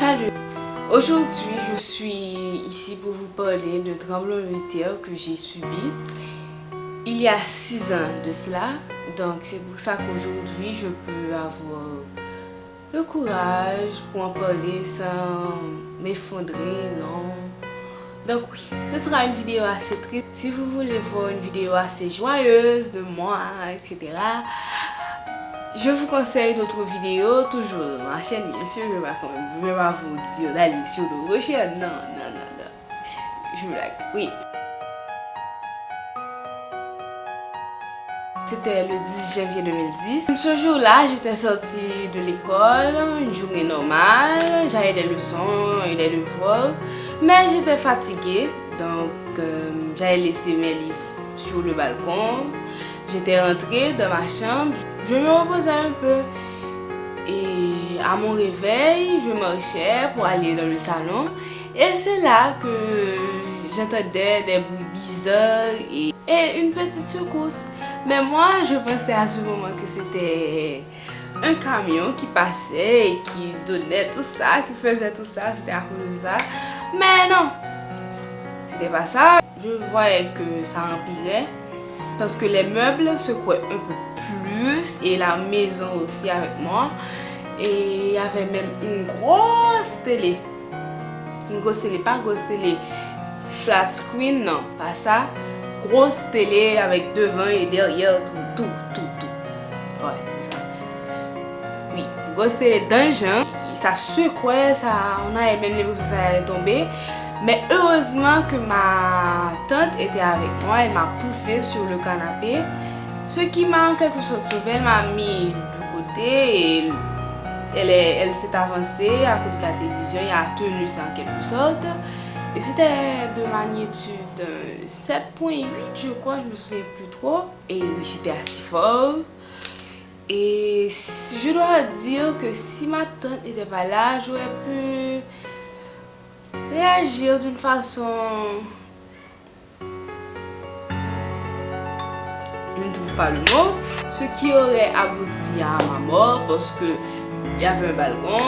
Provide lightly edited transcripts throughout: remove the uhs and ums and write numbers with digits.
Salut! Aujourd'hui, je suis ici pour vous parler d'un tremblement de terre que j'ai subi il y a 6 ans de cela. Donc c'est pour ça qu'aujourd'hui, je peux avoir le courage pour en parler sans m'effondrer, non. Donc oui, ce sera une vidéo assez triste. Si vous voulez voir une vidéo assez joyeuse de moi, etc., je vous conseille d'autres vidéos, toujours dans ma chaîne, bien sûr. Je ne vais pas vous dire d'aller sur d'autres chaînes. Non. Je blague. Oui. C'était le 10 janvier 2010. Ce jour-là, j'étais sortie de l'école, une journée normale. J'avais des leçons et des devoirs. Mais j'étais fatiguée. Donc, j'avais laissé mes livres sur le balcon. J'étais rentrée dans ma chambre. Je me reposais un peu. Et à mon réveil, je marchais pour aller dans le salon. Et c'est là que j'entendais des bruits bizarres et une petite secousse. Mais moi, je pensais à ce moment que c'était un camion qui passait et qui donnait tout ça, qui faisait tout ça. C'était à cause de ça. Mais non, c'était pas ça. Je voyais que ça empirait parce que les meubles secouaient un peu plus et la maison aussi avec moi. Et il y avait même une grosse télé. Une grosse télé, pas grosse télé flat screen, non, pas ça. Grosse télé avec devant et derrière tout. Ouais, ça. Oui, grosse télé dans le genre. Ça secouait, on avait même l'impression que ça allait tomber. Mais heureusement que ma tante était avec moi, elle m'a poussée sur le canapé. Ce qui m'a en quelque sorte sauvée, elle m'a mise de côté et elle s'est avancée à côté de la télévision et a tenu ça en quelque sorte. Et c'était de magnitude 7.8 je crois, je me souviens plus trop. Et oui, c'était assez fort. Et je dois dire que si ma tante n'était pas là, j'aurais pu réagir d'une façon... Je ne trouve pas le mot. Ce qui aurait abouti à ma mort parce que il y avait un balcon,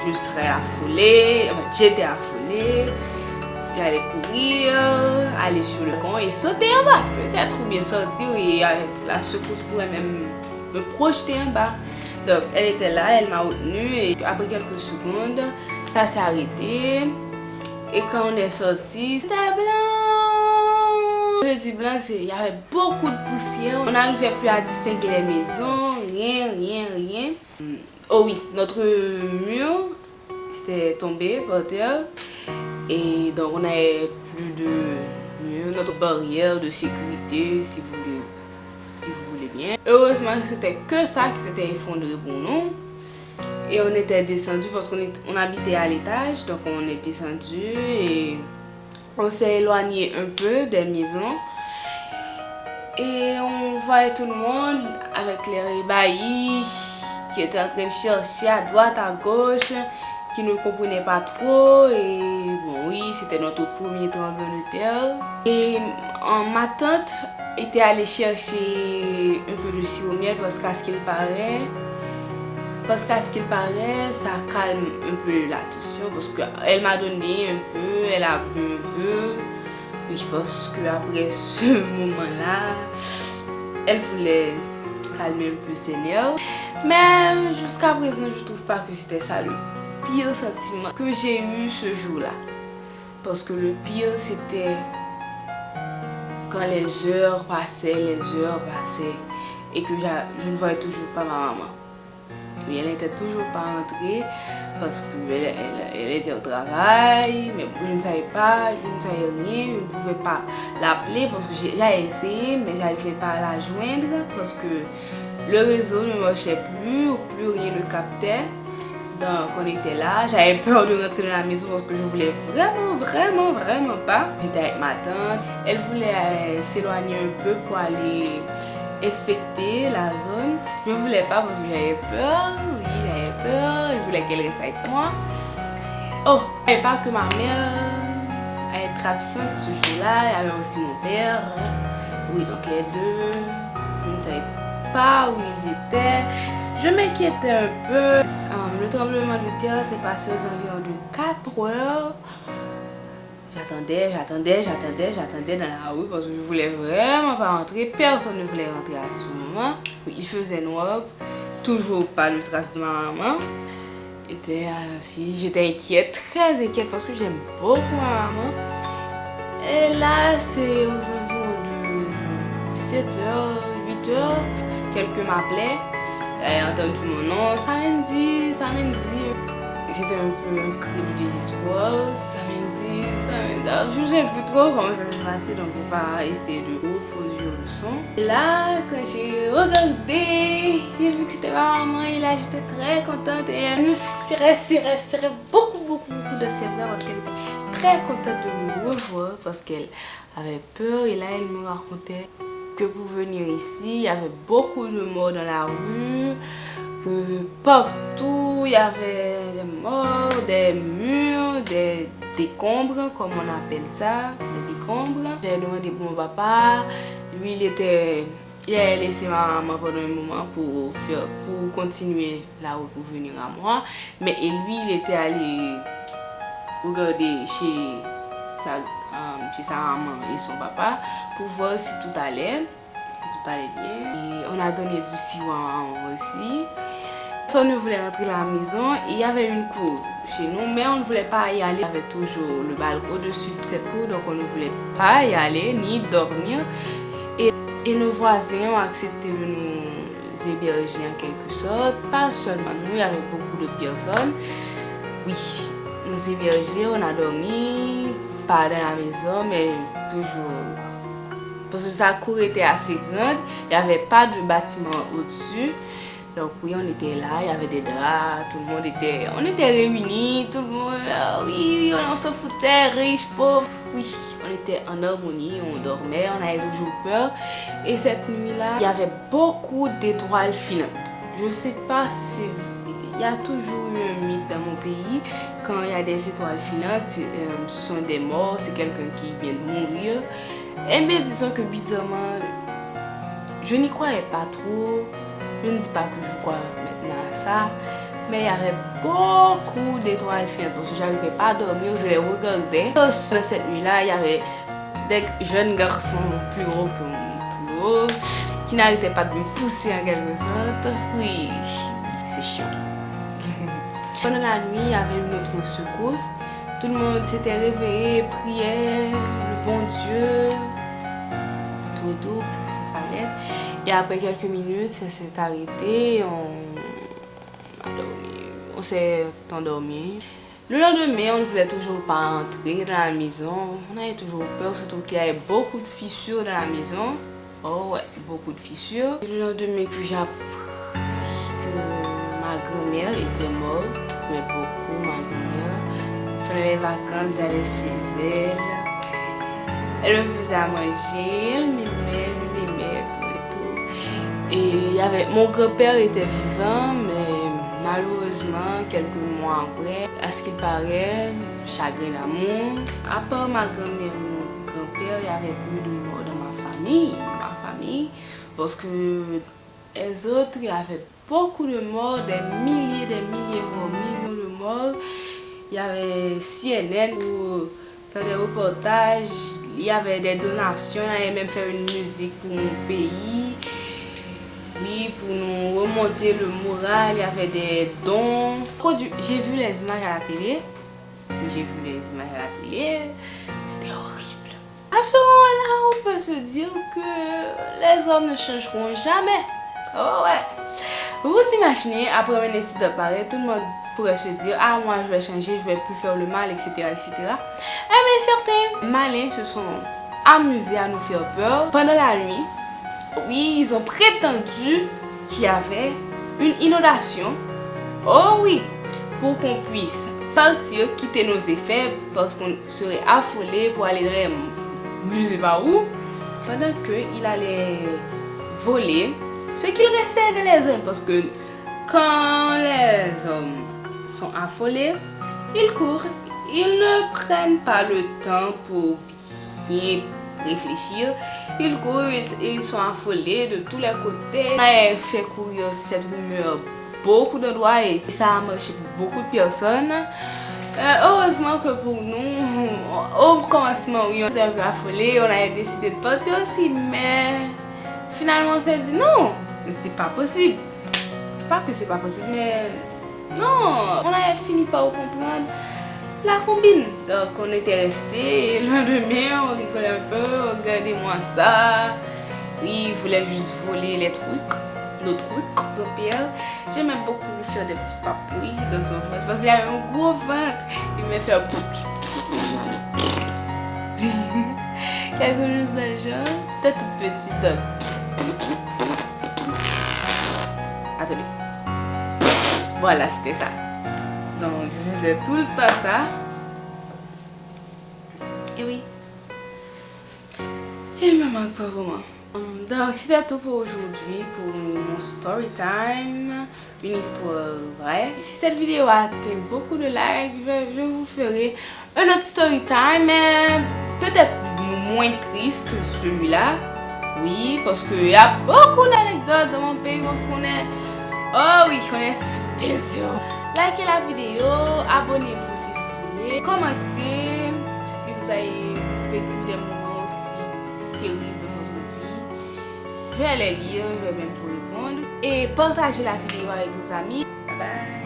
je serais affolée, j'étais affolée. J'allais courir, aller sur le pont et sauter en bas. Peut-être ou bien sortir et avec la secousse pourrait même me projeter en bas. Donc elle était là, elle m'a retenue et après quelques secondes, ça s'est arrêté. Et quand on est sorti, c'était blanc. Je dis blanc, il y avait beaucoup de poussière. On n'arrivait plus à distinguer les maisons, rien. Oh oui, notre mur c'était tombé par terre. Et donc on n'avait plus de mur, notre barrière de sécurité, si vous voulez bien. Heureusement que c'était que ça qui s'était effondré pour nous. Et on était descendu parce qu'on habitait à l'étage, donc on est descendu et on s'est éloigné un peu des maisons. Et on voyait tout le monde avec les ébahis qui étaient en train de chercher à droite, à gauche, qui ne comprenaient pas trop. Et bon, oui, c'était notre premier tremblement de terre. Et ma tante était allée chercher un peu de sirop miel parce qu'à ce qu'il paraît, ça calme un peu la tension parce qu'elle m'a donné un peu, elle a bu un peu. Et je pense qu'après ce moment-là, elle voulait calmer un peu ses nerfs. Mais jusqu'à présent, je trouve pas que c'était ça le pire sentiment que j'ai eu ce jour-là. Parce que le pire, c'était quand les heures passaient et que je ne voyais toujours pas ma maman. Mais elle n'était toujours pas rentrée parce qu'elle était au travail, mais je ne savais rien, je ne pouvais pas l'appeler parce que j'avais essayé, mais je n'arrivais pas à la joindre parce que le réseau ne marchait plus rien ne captait. Donc on était là, j'avais peur de rentrer dans la maison parce que je voulais vraiment pas. J'étais avec ma tante, elle voulait s'éloigner un peu pour aller inspecter la zone. Je ne voulais pas parce que j'avais peur, je voulais qu'elle reste avec moi. Oh, je ne savais pas que ma mère allait être absente ce jour-là, il y avait aussi mon père. Oui, donc les deux, je ne savais pas où ils étaient. Je m'inquiétais un peu. Le tremblement de terre s'est passé aux environs de 4 heures. J'attendais dans la rue parce que je voulais vraiment pas rentrer. Personne ne voulait rentrer à ce moment. Il faisait noir. Toujours pas de traces de ma maman. J'étais inquiète, très inquiète parce que j'aime beaucoup ma maman. Et là, c'est aux environs de 7h, 8h. Quelqu'un m'appelait. Elle a entendu mon nom. Samedi. C'était un peu un cri de désespoir. Samedi. Je ne sais plus trop comment ça s'est passé, donc on va essayer de reproduire le son. Et là, quand j'ai regardé, j'ai vu que c'était ma maman et là j'étais très contente et elle me serrait beaucoup de ses bras parce qu'elle était très contente de me revoir parce qu'elle avait peur et là elle me racontait que pour venir ici, il y avait beaucoup de morts dans la rue, que partout il y avait des morts, des murs, des décombres, comme on appelle ça, des décombres. J'ai demandé pour mon papa, lui il a laissé ma maman pendant un moment pour continuer la route pour venir à moi, mais lui il était allé regarder chez sa maman et son papa pour voir si tout allait bien. Et on a donné du sirop à maman aussi. On ne voulait rentrer à la maison, il y avait une cour chez nous, mais on ne voulait pas y aller. Il y avait toujours le balcon au-dessus de cette cour, donc on ne voulait pas y aller ni dormir. Et nos voisins ont accepté de nous héberger en quelque sorte. Pas seulement nous, il y avait beaucoup d'autres personnes. Oui, nous héberger, on a dormi, pas dans la maison, mais toujours. Parce que sa cour était assez grande, il n'y avait pas de bâtiment au-dessus. Donc oui, on était là, il y avait des draps, on était réunis, tout le monde, oui, on s'en foutait, riches, pauvres, oui, on était en harmonie, on dormait, on avait toujours peur. Et cette nuit-là, il y avait beaucoup d'étoiles filantes. Je ne sais pas si c'est... Il y a toujours eu un mythe dans mon pays, quand il y a des étoiles filantes, ce sont des morts, c'est quelqu'un qui vient de mourir. Et mais disons que bizarrement, je n'y croyais pas trop. Je ne dis pas que je crois maintenant à ça, mais il y avait beaucoup d'étoiles filantes parce que je n'arrivais pas à dormir, je les regardais. Dans cette nuit-là, il y avait des jeunes garçons plus hauts que moi, qui n'arrêtaient pas de me pousser en quelque sorte. Oui, c'est chiant. Pendant la nuit, il y avait une autre secousse. Tout le monde s'était réveillé, priait le bon Dieu, tout pour que ça s'arrête. Et après quelques minutes, ça s'est arrêté, on s'est endormi. Le lendemain, on ne voulait toujours pas entrer dans la maison. On avait toujours peur, surtout qu'il y avait beaucoup de fissures dans la maison. Oh ouais, beaucoup de fissures. Et le lendemain, puis j'ai appris que ma grand-mère était morte, mais beaucoup ma grand-mère. Pendant les vacances, j'allais chez elle. Elle me faisait à manger, elle m'aimait, et mon grand-père était vivant, mais malheureusement, quelques mois après, à ce qu'il paraît, chagrin d'amour. À part ma grand-mère et mon grand-père, il n'y avait plus de morts dans ma famille, parce que les autres, il y avait beaucoup de morts, des milliers, voire millions de morts. Il y avait CNN pour faire des reportages, il y avait des donations, il y avait même fait une musique pour mon pays. Oui, pour nous remonter le moral, il y avait des dons. J'ai vu les images à la télé. C'était horrible. À ce moment-là, on peut se dire que les hommes ne changeront jamais. Oh ouais. Vous vous imaginez, après un incident pareil, tout le monde pourrait se dire, ah moi je vais changer, je vais plus faire le mal, etc. etc. Eh bien certains malins se sont amusés à nous faire peur pendant la nuit. Oui, ils ont prétendu qu'il y avait une inondation. Oh oui, pour qu'on puisse partir, quitter nos effets, parce qu'on serait affolé pour aller dans je ne sais pas où. Pendant qu'il allait voler ce qu'il restait de les hommes. Parce que quand les hommes sont affolés, ils courent. Ils ne prennent pas le temps pour bien réfléchir. Ils courent, ils sont affolés de tous les côtés. On a fait courir cette rumeur beaucoup d'endroits et ça a marché pour beaucoup de personnes. Heureusement que pour nous, au commencement, oui, on était un peu affolés, on a décidé de partir aussi, mais finalement on s'est dit non, c'est pas possible. Pas que c'est pas possible, mais non, on a fini par comprendre la combine. Donc on était restés et le lendemain on rigolait un peu, regardez-moi ça. Oui, il voulait juste voler les trucs, nos trucs. Mon père, j'aimais beaucoup lui faire des petits papouilles dans son ventre parce qu'il avait un gros ventre. Il me fait quelque chose dans le genre. C'était tout petit donc. Attendez. Voilà, c'était ça. Donc je faisais tout le temps ça. Et oui. Il me manque pas vraiment. Donc c'était tout pour aujourd'hui, pour mon story time, une histoire vraie. Si cette vidéo a atteint beaucoup de likes, je vous ferai un autre story time, mais peut-être moins triste que celui-là. Oui, parce qu'il y a beaucoup d'anecdotes dans mon pays, parce qu'on est... Oh oui, on est spécial. Likez la vidéo, abonnez-vous si vous voulez, commentez si vous avez vécu des moments aussi terribles. Je vais les lire, je vais même vous répondre. Et partagez la vidéo avec vos amis. Bye bye.